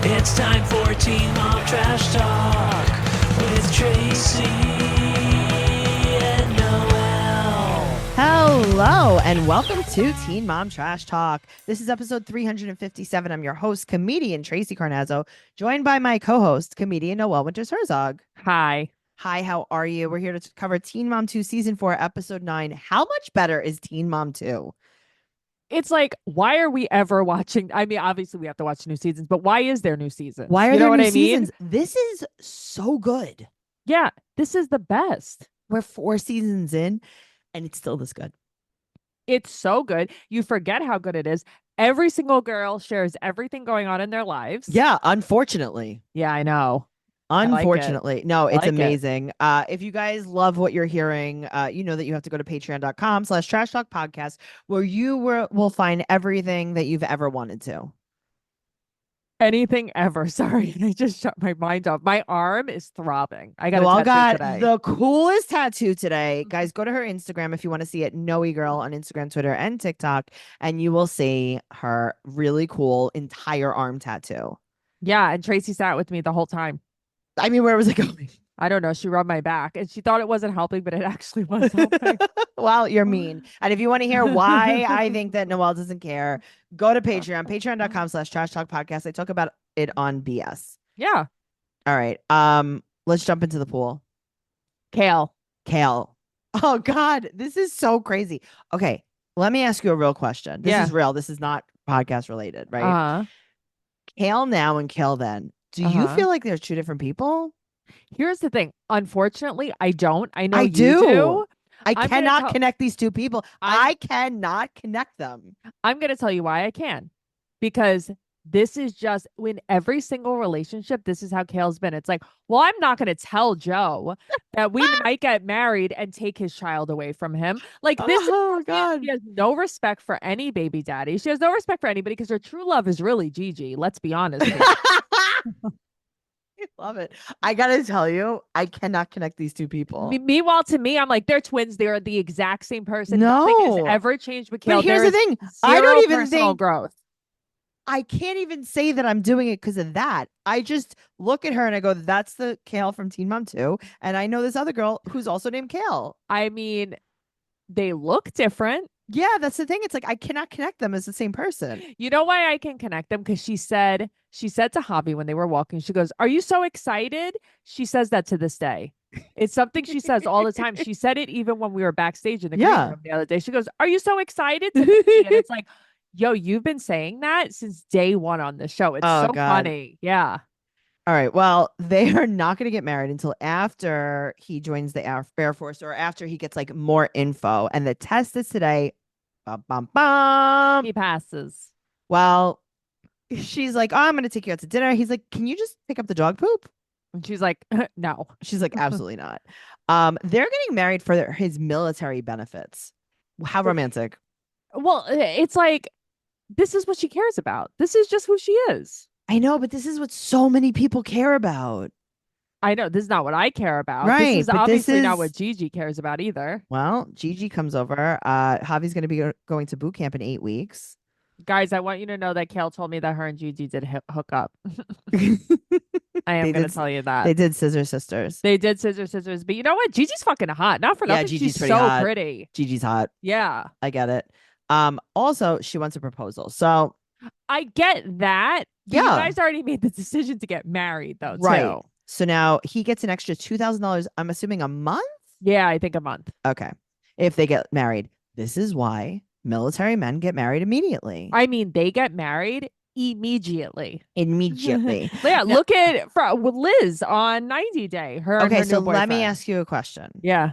It's time for Teen Mom Trash Talk with Tracey and Noelle. Hello, and welcome to Teen Mom Trash Talk. This is episode 357. I'm your host, comedian Tracey Carnazzo, joined by my co-host, comedian Noelle Winters Herzog. Hi. Hi, how are you? We're here to cover Teen Mom 2 Season 4, Episode 9. How much better is Teen Mom 2? It's like, why are we ever watching? I mean, obviously we have to watch new seasons, but why is there new seasons? Why are you know there what new I mean? seasons? This is so good. Yeah, this is the best. We're 4 seasons in, and it's still this good. It's so good. You forget how good it is. Every single girl shares everything going on in their lives. Yeah, unfortunately. Yeah, I know. Unfortunately. No, it's like it. amazing. If you guys love what you're hearing, you know that you have to go to patreon.com/trash talk podcast, where you will find everything that you've ever wanted to. Anything ever. Sorry, I just shut my mind off. My arm is throbbing. I got Noelle a tattoo got today. the coolest tattoo today. Guys, go to her Instagram if you want to see it. Noe Girl on Instagram, Twitter, and TikTok, and you will see her really cool entire arm tattoo. Yeah, and Tracy sat with me the whole time. I mean, where was it going? I don't know. She rubbed my back and she thought it wasn't helping, but it actually was helping. Well, you're mean. And if you want to hear why I think that Noelle doesn't care, go to Patreon, patreon.com/trash talk podcast. I talk about it on BS. Yeah. All right. Let's jump into the pool. Kale. Oh God, this is so crazy. Okay, let me ask you a real question. This is real. This is not podcast related, right? Kale now and Kale then. Do you feel like they're two different people? Here's the thing. Unfortunately, I don't. I know I you do. I I'm cannot connect these two people. I cannot connect them. I'm going to tell you why I can. Because this is just in every single relationship, this is how Kale's been. It's like, well, I'm not going to tell Joe that we might get married and take his child away from him. Like this Oh God. She has no respect for any baby daddy. She has no respect for anybody because her true love is really Gigi. Let's be honest. I love it. I gotta tell you, I cannot connect these two people. Meanwhile, to me, I'm like, they're twins. They're the exact same person. No. Nothing has ever changed with Kale. But here's the thing. I don't even think growth. I can't even say that I'm doing it because of that. I just look at her and I go, that's the Kale from Teen Mom 2. And I know this other girl who's also named Kale. I mean, they look different. Yeah, that's the thing. It's like I cannot connect them as the same person. You know why I can connect them? Because she said to Javi when they were walking, she goes, "Are you so excited?" She says that to this day. It's something she says all the time. She said it even when we were backstage in the green room the other day. She goes, "Are you so excited?" And it's like, yo, you've been saying that since day one on the show. It's so funny. Yeah. All right. Well, they are not going to get married until after he joins the Air Force or after he gets like more info. And the test is today. Bum, bum, bum. He passes. Well, she's like, oh, I'm going to take you out to dinner. He's like, can you just pick up the dog poop? And she's like, no. She's like, absolutely not. They're getting married for his military benefits. How romantic. Well, it's like, this is what she cares about. This is just who she is. I know, but this is what so many people care about. I know. This is not what I care about. Right. This is obviously not what Gigi cares about either. Well, Gigi comes over. Javi's going to be going to boot camp in 8 weeks. Guys, I want you to know that Kale told me that her and Gigi did hook up. I am going to tell you that. They did Scissor Sisters. They did Scissor Sisters. But you know what? Gigi's fucking hot. Not for nothing. Gigi's She's pretty so hot. pretty. Gigi's hot. Yeah. I get it. Also, she wants a proposal. So I get that. Yeah. You guys already made the decision to get married, though, right. too. So now he gets an extra $2,000, I'm assuming a month? Yeah, I think a month. Okay. If they get married. This is why military men get married immediately. I mean, they get married immediately. Yeah. Look at Liz on 90 Day. Okay, so let me ask you a question. Yeah.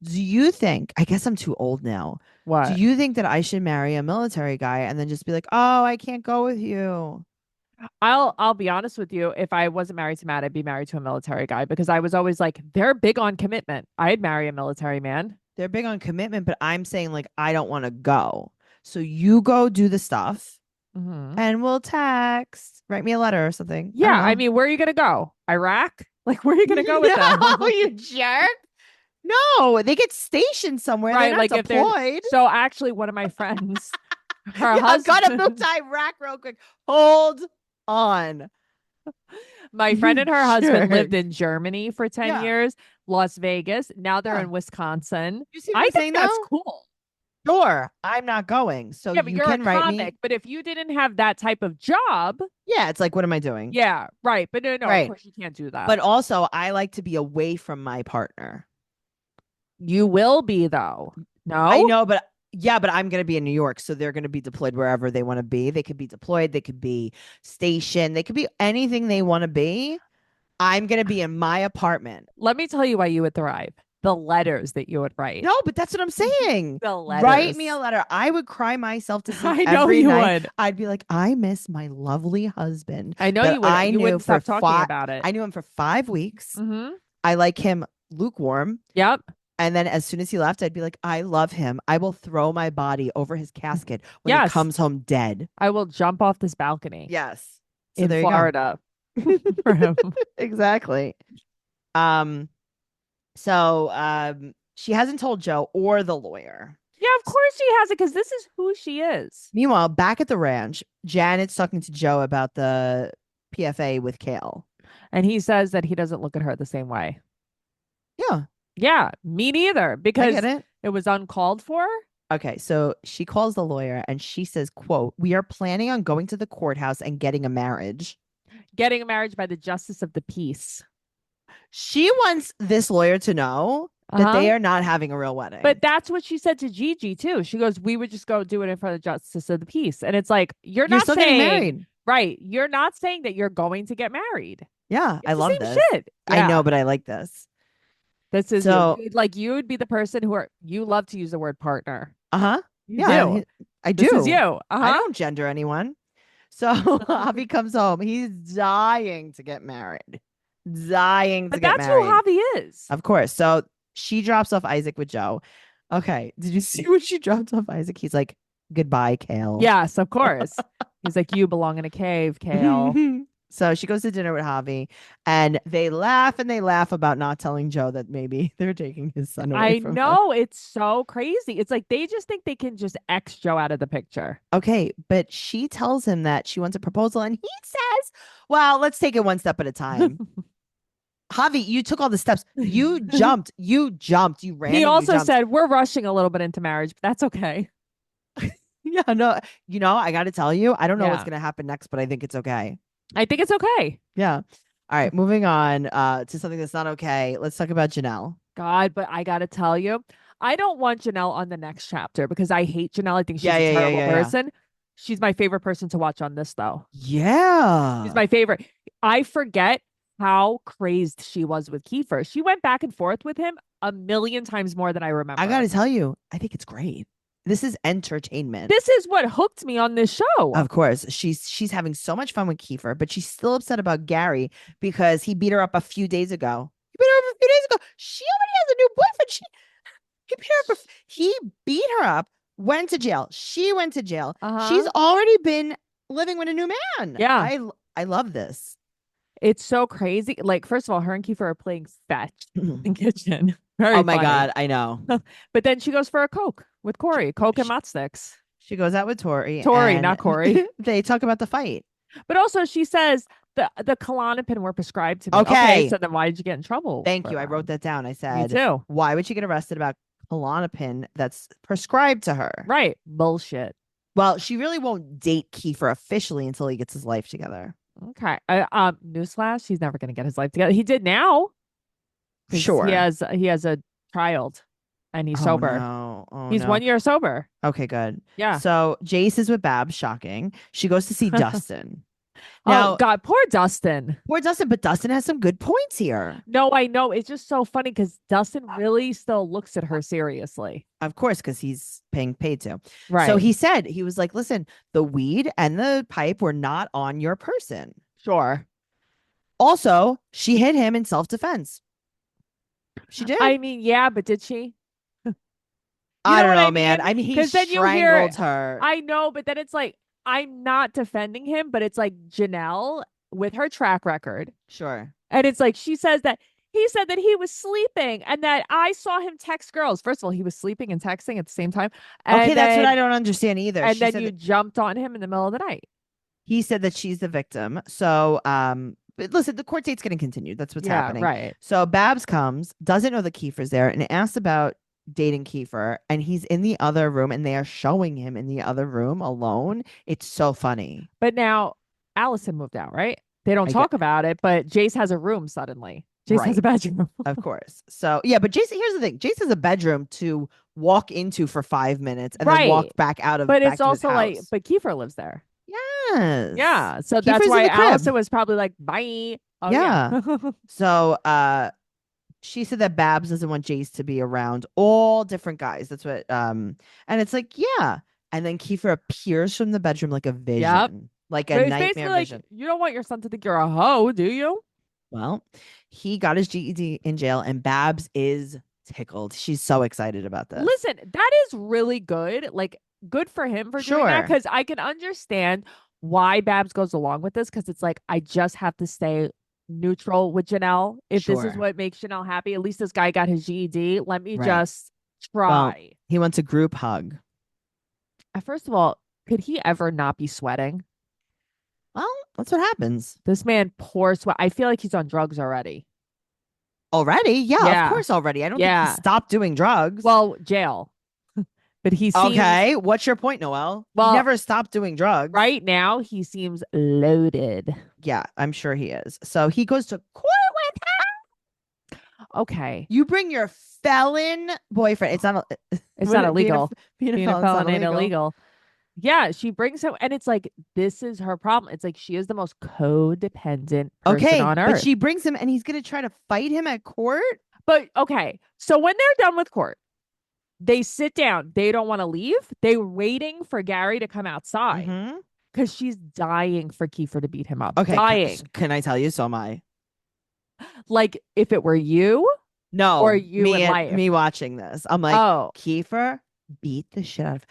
Do you think, I guess I'm too old now. What? Do you think that I should marry a military guy and then just be like, oh, I can't go with you? I'll be honest with you. If I wasn't married to Matt, I'd be married to a military guy because I was always like, they're big on commitment. I'd marry a military man. They're big on commitment, but I'm saying like, I don't want to go. So you go do the stuff and we'll text, write me a letter or something. Yeah. I mean, where are you going to go? Iraq? Like, where are you going to go with them? Oh, you jerk. No, they get stationed somewhere. Right, they're not deployed. So actually, one of my friends, her husband. Gotta move to Iraq real quick. Hold on? My friend and her husband lived Jerk. in Germany for 10 Yeah. years, Las Vegas. Now they're Yeah. in Wisconsin. You see what I I'm think saying that's though? cool. Sure. I'm not going. So Yeah, but you you're a can write me. comic. But if you didn't have that type of job, Yeah, it's like, what am I doing? yeah, right. But no, of Right. course you can't do that. But also, I like to be away from my partner. You will be though. I No? know, but yeah, but I'm going to be in New York. So they're going to be deployed wherever they want to be. They could be deployed. They could be stationed. They could be anything they want to be. I'm going to be in my apartment. Let me tell you why you would thrive. The letters that you would write. No, but that's what I'm saying. The Write me a letters. letter. I would cry myself to sleep I know every you night. would. I'd be like, I miss my lovely husband. I know that you would. I You knew wouldn't for stop talking about it. I knew him for 5 weeks. Mm-hmm. I like him lukewarm. Yep. And then as soon as he left, I'd be like, I love him. I will throw my body over his casket when he Yes. comes home dead. I will jump off this balcony. Yes. So In there you go. Florida. For him. Exactly. She hasn't told Joe or the lawyer. Yeah, of course she has it because this is who she is. Meanwhile, back at the ranch, Janet's talking to Joe about the PFA with Kale. And he says that he doesn't look at her the same way. Yeah. Yeah, me neither, I because get it was uncalled for. Okay, so she calls the lawyer and she says, quote, "We are planning on going to the courthouse and getting a marriage." Getting a marriage by the justice of the peace. She wants this lawyer to know that they are not having a real wedding. But that's what she said to Gigi too. She goes, "We would just go do it in front of the justice of the peace." And it's like, you're not still saying, getting married. Right. You're not saying that you're going to get married. Yeah, It's I the love same this. shit. I Yeah. know, but I like this. This is So- you. Like you would be the person you love to use the word partner. Uh-huh. You Yeah, do. I do. This is you. I don't gender anyone. So Javi comes home. He's dying to get married. Dying to But get that's married. who Javi is. Of course. So she drops off Isaac with Joe. Okay. Did you see when she dropped off Isaac? He's like, "Goodbye, Kale." Yes, of course. He's like, "You belong in a cave, Kale." So she goes to dinner with Javi and they laugh about not telling Joe that maybe they're taking his son away I from him. know. It's so crazy. It's like they just think they can just X Joe out of the picture. Okay, but she tells him that she wants a proposal and he says, "Well, let's take it one step at a time." Javi, you took all the steps. You jumped. You ran. He and also you jumped. said, "We're rushing a little bit into marriage, but that's okay." Yeah, no, I got to tell you, I don't know what's Yeah. going to happen next, but I think it's okay. I think it's okay. Yeah. All right, moving on to something that's not okay. Let's talk about Janelle. God, but I gotta tell you, I don't want Janelle on the next chapter because I hate Janelle. I think she's Yeah, a yeah, terrible yeah. person. She's my favorite person to watch on this, though. Yeah. She's my favorite. I forget how crazed she was with Kiefer. She went back and forth with him a million times more than I remember. I got to tell you, I think it's great. This is entertainment. This is what hooked me on this show. Of course, she's having so much fun with Kiefer, but she's still upset about Gary because he beat her up a few days ago. He beat her up a few days ago. She already has a new boyfriend. He beat her up, went to jail. She went to jail. She's already been living with a new man. Yeah. I love this. It's so crazy. Like, first of all, her and Kiefer are playing fetch in kitchen. Very Oh my funny. God, I know. But then she goes for a Coke with Corey. Coke and Mott sticks. She goes out with Tori. Tori, and not Corey. They talk about the fight. But also she says the Klonopin were prescribed to me. Okay. So then why did you get in trouble? Thank for you. I them? wrote that down. I Me said, too. why would she get arrested about Klonopin that's prescribed to her? Right. Bullshit. Well, she really won't date Kiefer officially until he gets his life together. Okay. Newsflash, he's never gonna get his life together. He did now. 'Cause Sure. He has a child and he's sober. No. Oh, He's no. 1 year sober. Okay, good. Yeah. So Jace is with Babs. Shocking. She goes to see Dustin. Oh Now, God, poor Dustin. poor Dustin, but Dustin has some good points here. No, I know. It's just so funny because Dustin really still looks at her seriously. Of course, because he's paid to. Right. So he was like, listen, the weed and the pipe were not on your person. sure. Also, she hit him in self-defense. She did. I mean, yeah, but did she? I don't what know, I man. mean? I mean, he 'Cause then you hear- strangled her. I know, but then it's like I'm not defending him, but it's like Janelle with her track record. Sure. And it's like she says that he said that he was sleeping and that I saw him text girls. First of all, he was sleeping and texting at the same time. Okay, And that's what then- I don't understand either. And She then said you that jumped on him in the middle of the night. He said that she's the victim. So, but listen, the court date's going to continue. That's what's happening. Right. So Babs comes, doesn't know that Kiefer's there, and asks about dating Kiefer, and he's in the other room, and they are showing him in the other room alone. It's so funny. But now Allison moved out, right? They don't talk about it, but Jace has a room suddenly. Jace has a bedroom. Of course. So yeah, but Jace, here's the thing. Jace has a bedroom to walk into for 5 minutes and then walk back out of. But back it's to his also like, house. but Kiefer lives there. Yes. Yeah. So Kiefer's that's in why the crib. Allison was probably like, bye. Oh, yeah. So she said that Babs doesn't want Jace to be around all different guys. That's what and it's like, yeah. And then Kiefer appears from the bedroom like a vision. Like a nightmare vision. Like, you don't want your son to think you're a hoe, do you? Well, he got his GED in jail, and Babs is tickled. She's so excited about this. Listen, that is really good. Like, good for him for doing that, because I can understand why Babs goes along with this, because it's like, I just have to stay neutral with Janelle. If this is what makes Janelle happy, at least this guy got his GED. Let me just try. Well, he wants a group hug. First of all, could he ever not be sweating? Well, that's what happens. This man pours sweat. I feel like he's on drugs already. Already? Yeah, of course already. I don't think he stopped doing drugs. Well, jail. But he seems... Okay, what's your point, Noelle? Well, he never stopped doing drugs. Right now, he seems loaded. Yeah, I'm sure he is. So he goes to court with her. Okay. You bring your felon boyfriend. It's not illegal. Being a felon ain't illegal. Yeah, she brings him, and it's like, this is her problem. It's like, she is the most codependent person on earth. But she brings him, and he's going to try to fight him at court? But, okay, so when they're done with court, they sit down. They don't want to leave. They're waiting for Gary to come outside, because she's dying for Kiefer to beat him up. Okay, dying. Can I tell you? So am I. Like, if it were you? No. Or you in life? Me watching this. I'm like, Kiefer, beat the shit out of...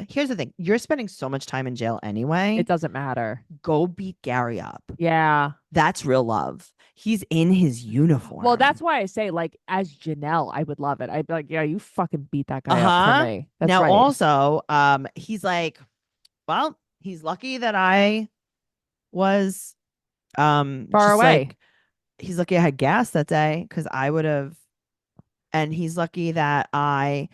Here's the thing. You're spending so much time in jail anyway. It doesn't matter. Go beat Gary up. Yeah. That's real love. He's in his uniform. Well, that's why I say, like, as Janelle, I would love it. I'd be like, yeah, you fucking beat that guy up for me. That's now, right. also, he's like, well, he's lucky that I was far away. Like, he's lucky I had gas that day, because I would have, and he's lucky that I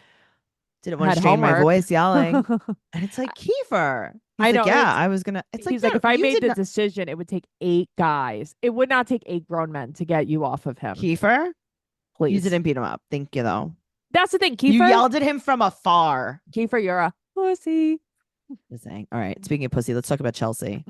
didn't want to strain my voice yelling. And it's like, Kiefer. I know. Like, yeah, I was gonna. It's he's like, if I made the decision, it would take 8 guys. It would not take 8 grown men to get you off of him. Kiefer, please. You didn't beat him up. Thank you, though. That's the thing, Kiefer. You yelled at him from afar. Kiefer, you're a pussy. Just saying. All right. Speaking of pussy, let's talk about Chelsea.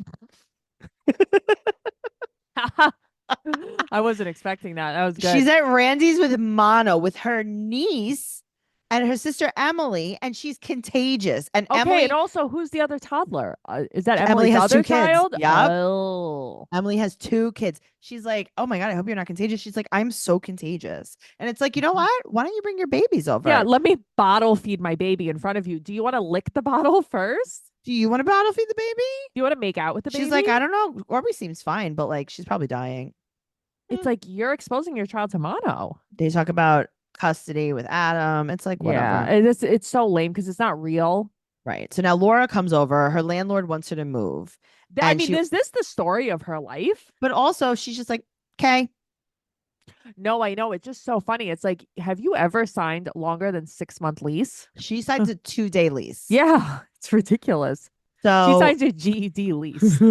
I wasn't expecting that. That was good. She's at Randy's with Mono with her niece and her sister Emily, and she's contagious. And Emily, and also, who's the other toddler? Is that Emily has other 2 child? kids. Yep. Oh. Emily has 2 kids. She's like, oh my God, I hope you're not contagious. She's like, I'm so contagious. And it's like, you know what? Why don't you bring your babies over? Yeah, let me bottle feed my baby in front of you. Do you want to lick the bottle first? Do you want to bottle feed the baby? Do you want to make out with the baby? She's like, I don't know. Orby seems fine, but like, she's probably dying. It's like, you're exposing your child to mono. They talk about custody with Adam. It's like, whatever. Yeah, it's so lame because it's not real. Right. So now Laura comes over. Her landlord wants her to move. I mean, is this the story of her life? But also, she's just like, okay. No, I know. It's just so funny. It's like, have you ever signed longer than 6-month lease? She signs a 2-day lease. Yeah, it's ridiculous. So she signs a GED lease.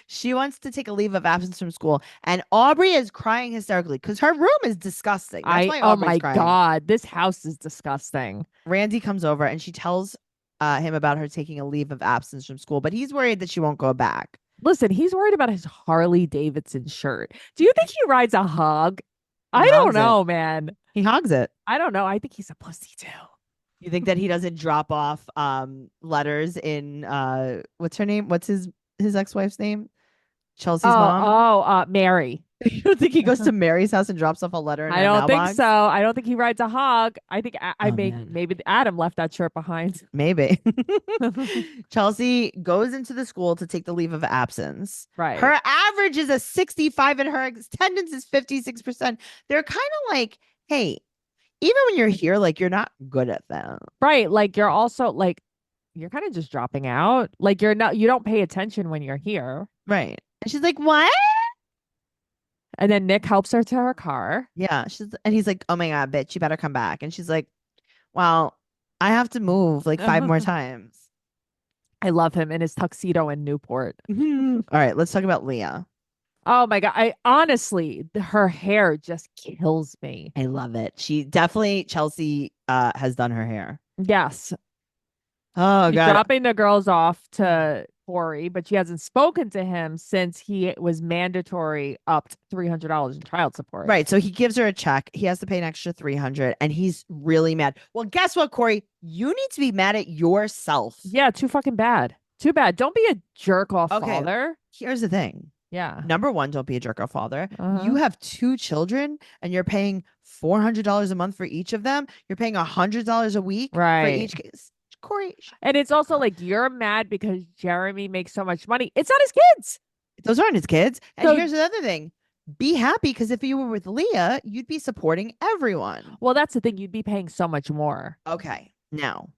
She wants to take a leave of absence from school, and Aubrey is crying hysterically because her room is disgusting. That's why Aubrey's crying. God, this house is disgusting. Randy comes over and she tells him about her taking a leave of absence from school, but he's worried that she won't go back. Listen, he's worried about his Harley Davidson shirt. Do you think he rides a hog? I don't know, man. He hogs it. I don't know. I think he's a pussy too. You think that he doesn't drop off letters in what's her name? What's his ex-wife's name? Chelsea's mom? Mary. You don't think he goes to Mary's house and drops off a letter in her mailbox? Think so. I don't think he rides a hog. I think maybe Adam left that shirt behind. Maybe. Chelsea goes into the school to take the leave of absence. Right. Her average is a 65 and her attendance is 56%. They're kind of like, hey, even when you're here, like, you're not good at them. Right. Like, you're also like, you're kind of just dropping out. Like you don't pay attention when you're here. Right. And she's like, what? And then Nick helps her to her car. Yeah. And he's like, oh my God, bitch, you better come back. And she's like, well, I have to move like 5 more times. I love him in his tuxedo in Newport. All right, let's talk about Leah. Oh my God. I honestly, her hair just kills me. I love it. Chelsea has done her hair. Yes. Oh She's God. dropping the girls off to Corey, but she hasn't spoken to him since he was mandatory upped $300 in child support. Right. So he gives her a check. He has to pay an extra 300 and he's really mad. Well, guess what, Corey? You need to be mad at yourself. Yeah, too fucking bad. Too bad. Don't be a jerk off father. Here's the thing. Yeah. Number one, don't be a jerk off father. You have 2 children and you're paying $400 a month for each of them. You're paying $100 a week for each case. Corey. And it's also like you're mad because Jeremy makes so much money. It's not his kids. Those aren't his kids. And here's another thing. Be happy because if you were with Leah, you'd be supporting everyone. Well, that's the thing. You'd be paying so much more. Okay. Now,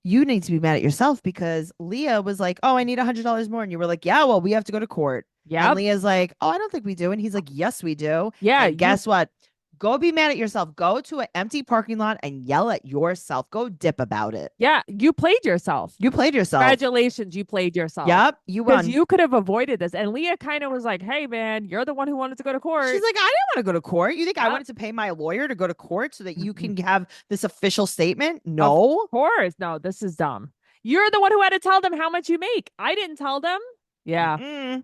you need to be mad at yourself because Leah was like, oh, I need $100 more. And you were like, yeah, well, we have to go to court. Yeah. And Leah's like, oh, I don't think we do. And he's like, yes, we do. Yeah. And guess what? Go be mad at yourself. Go to an empty parking lot and yell at yourself. Go dip about it. Yeah. You played yourself. Congratulations. You played yourself. Yep. You won. Because you could have avoided this. And Leah kind of was like, hey, man, you're the one who wanted to go to court. She's like, I didn't want to go to court. You think I wanted to pay my lawyer to go to court so that you can have this official statement? No. Of course. No, this is dumb. You're the one who had to tell them how much you make. I didn't tell them. Yeah. Mm-hmm.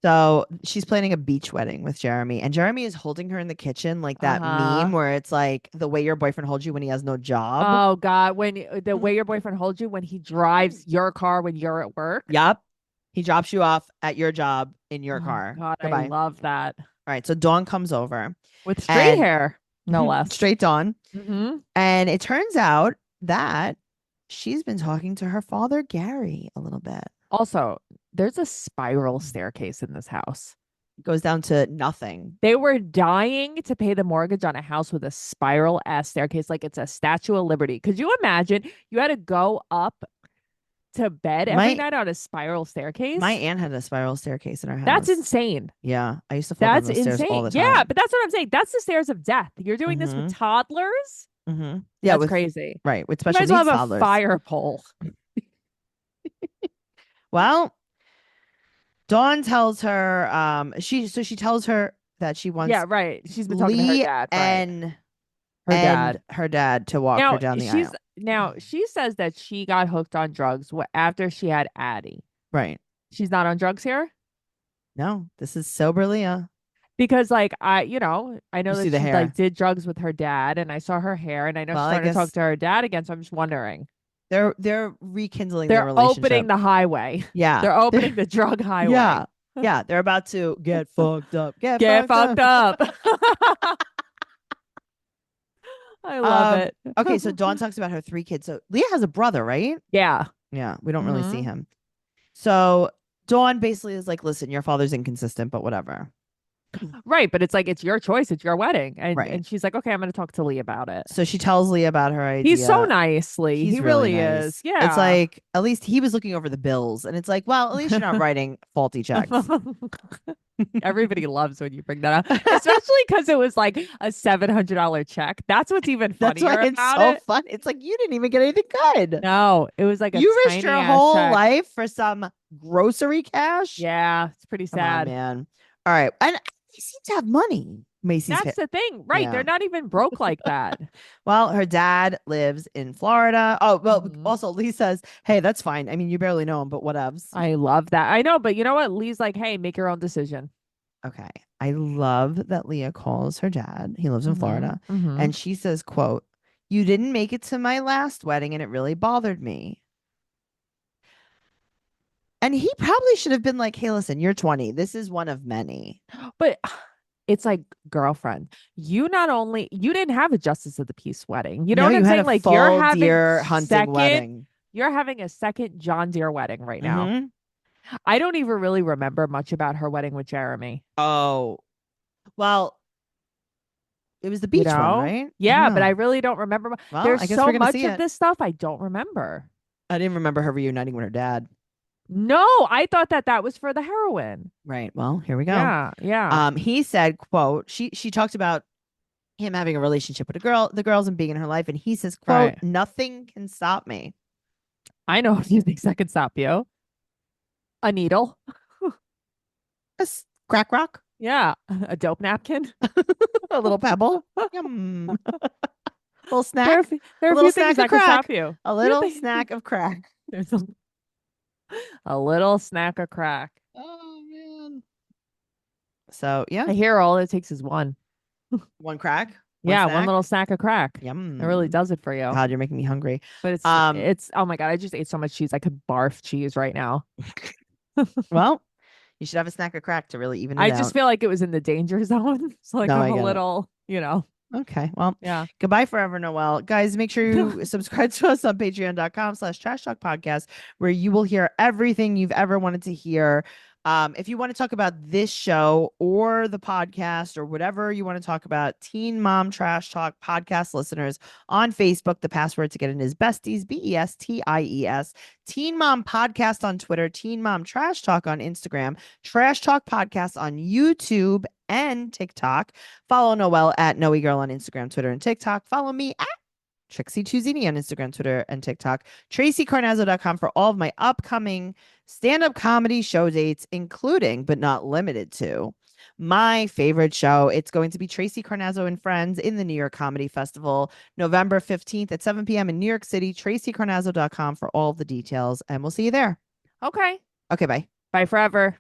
So she's planning a beach wedding with Jeremy, and Jeremy is holding her in the kitchen like that meme where it's like the way your boyfriend holds you when he has no job. Oh God, when the way your boyfriend holds you when he drives your car when you're at work. Yep. He drops you off at your job in your car. God, I love that. All right. So Dawn comes over with straight hair, no less. Straight Dawn. And it turns out that she's been talking to her father, Gary, a little bit. Also, there's a spiral staircase in this house. It goes down to nothing. They were dying to pay the mortgage on a house with a spiral ass staircase like it's a Statue of Liberty. Could you imagine you had to go up to bed every night on a spiral staircase? My aunt had a spiral staircase in her house. That's insane. Yeah. I used to fall down those stairs all the time. Yeah, but that's what I'm saying. That's the stairs of death. You're doing this with toddlers? Yeah, that's crazy. Right. With special needs toddlers. Have a fire pole. Well, Dawn tells her she tells her that she wants she's been talking to her dad and her dad to walk her down the aisle. Now she says that she got hooked on drugs after she had Addie. Right. She's not on drugs here? No, this is sober Leah. Because I know that she like did drugs with her dad and I saw her hair and I know she's starting to talk to her dad again, so I'm just wondering. They're rekindling their relationship. They're opening the highway. Yeah. They're opening the drug highway. Yeah. Yeah. They're about to get fucked up. Get fucked up. I love it. Okay. So Dawn talks about her 3 kids. So Leah has a brother, right? Yeah. Yeah. We don't really see him. So Dawn basically is like, listen, your father's inconsistent, but whatever. Right, but it's like it's your choice, it's your wedding, and she's like, okay, I'm going to talk to Lee about it. So she tells Lee about her idea. He's so nice, Lee. He really nice. Is. Yeah, it's like at least he was looking over the bills, and it's like, well, at least you're not writing faulty checks. Everybody loves when you bring that up, especially because it was like a $700 check. That's what's even funnier. That's why it's so fun. It's like you didn't even get anything good. No, it was like you risked your whole life for some grocery cash. Yeah, it's pretty sad, man. All right, and they seem to have money. That's the thing, right? Yeah. They're not even broke like that. Well, her dad lives in Florida. Oh, well, also Lee says, hey, that's fine. I mean, you barely know him, but whatevs. I love that. I know, but you know what? Lee's like, hey, make your own decision. Okay. I love that Leah calls her dad. He lives in Florida. And she says, quote, you didn't make it to my last wedding and it really bothered me. And he probably should have been like, hey, listen, you're 20. This is one of many. But it's like, girlfriend, you didn't have a justice of the peace wedding. You know what I'm saying? Like you're having deer hunting wedding. You're having a second John Deere wedding right now. I don't even really remember much about her wedding with Jeremy. Oh, well, it was the beach one, right? Yeah, but I really don't remember. Well, There's so much of this stuff I don't remember. I didn't remember her reuniting with her dad. No, I thought that was for the heroin. Right. Well, here we go. Yeah. He said, quote, she talked about him having a relationship with the girls and being in her life. And he says, quote, Right. nothing can stop me. I know a few things that can stop you. A needle. A crack rock. Yeah. A dope napkin. A little pebble. Yum. A little snack. There are a few things that can stop you. A little snack of crack. There's a little snack of crack. Oh, man. So, yeah. I hear all it takes is one. One crack. One little snack of crack. Yum. It really does it for you. God, you're making me hungry. But it's oh my God, I just ate so much cheese. I could barf cheese right now. Well, you should have a snack of crack to really even it I out. just feel like it was in the danger zone. So like I'm a little, Okay. Well, yeah. Goodbye forever, Noelle. Guys, make sure you subscribe to us on patreon.com/trash talk podcast, where you will hear everything you've ever wanted to hear. If you want to talk about this show or the podcast or whatever you want to talk about, Teen Mom Trash Talk podcast listeners on Facebook, the password to get in is besties, BESTIES. Teen Mom Podcast on Twitter, Teen Mom Trash Talk on Instagram, Trash Talk Podcast on YouTube and TikTok. Follow Noelle at Noe Girl on Instagram, Twitter, and TikTok. Follow me at Trixie Tuzini on Instagram, Twitter, and TikTok. TraceyCarnazzo.com for all of my upcoming stand-up comedy show dates, including, but not limited to, my favorite show. It's going to be Tracey Carnazzo and Friends in the New York Comedy Festival, November 15th at 7 p.m. in New York City. TraceyCarnazzo.com for all of the details, and we'll see you there. Okay. Okay, bye. Bye forever.